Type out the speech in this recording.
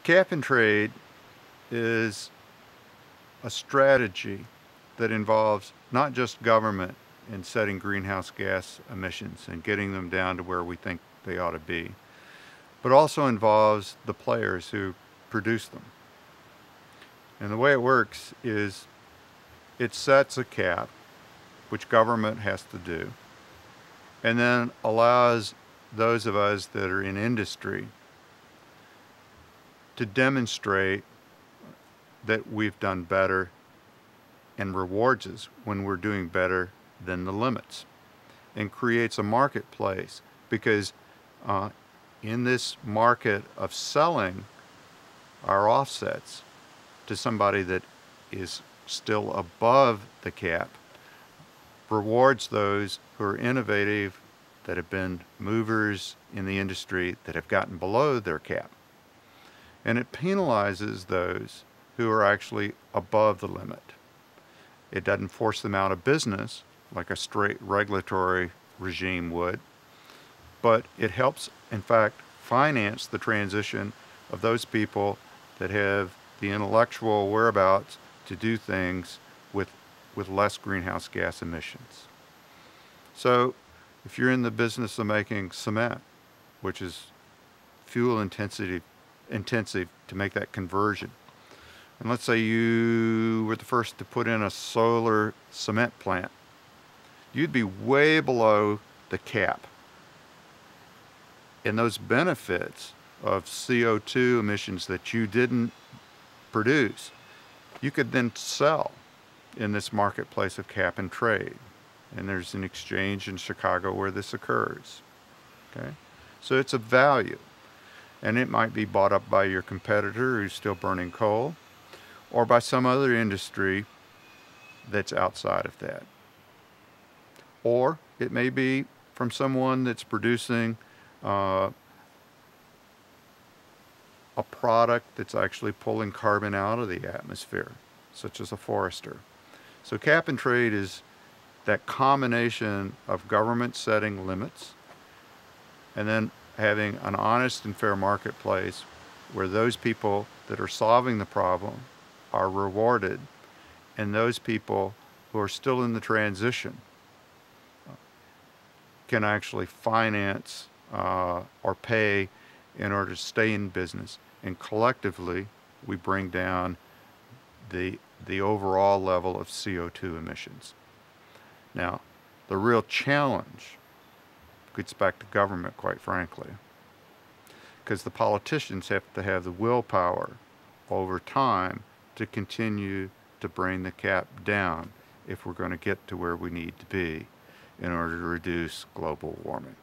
Cap and trade is a strategy that involves not just government in setting greenhouse gas emissions and getting them down to where we think they ought to be, but also involves the players who produce them. And the way it works is it sets a cap, which government has to do, and then allows those of us that are in industry to demonstrate that we've done better, and rewards us when we're doing better than the limits, and creates a marketplace, because in this market of selling our offsets to somebody that is still above the cap, rewards those who are innovative, that have been movers in the industry, that have gotten below their cap. And it penalizes those who are actually above the limit. It doesn't force them out of business like a straight regulatory regime would, but it helps, in fact, finance the transition of those people that have the intellectual whereabouts to do things with less greenhouse gas emissions. So if you're in the business of making cement, which is fuel intensive to make that conversion, and let's say you were the first to put in a solar cement plant, you'd be way below the cap. And those benefits of CO2 emissions that you didn't produce, you could then sell in this marketplace of cap and trade. And there's an exchange in Chicago where this occurs. Okay? So it's a value. And it might be bought up by your competitor who's still burning coal, or by some other industry that's outside of that. Or it may be from someone that's producing a product that's actually pulling carbon out of the atmosphere, such as a forester. So cap and trade is that combination of government setting limits and then having an honest and fair marketplace where those people that are solving the problem are rewarded, and those people who are still in the transition can actually finance or pay in order to stay in business. And collectively, we bring down the overall level of CO2 emissions. Now, the real challenge gets back to government, quite frankly, because the politicians have to have the willpower over time to continue to bring the cap down if we're going to get to where we need to be in order to reduce global warming.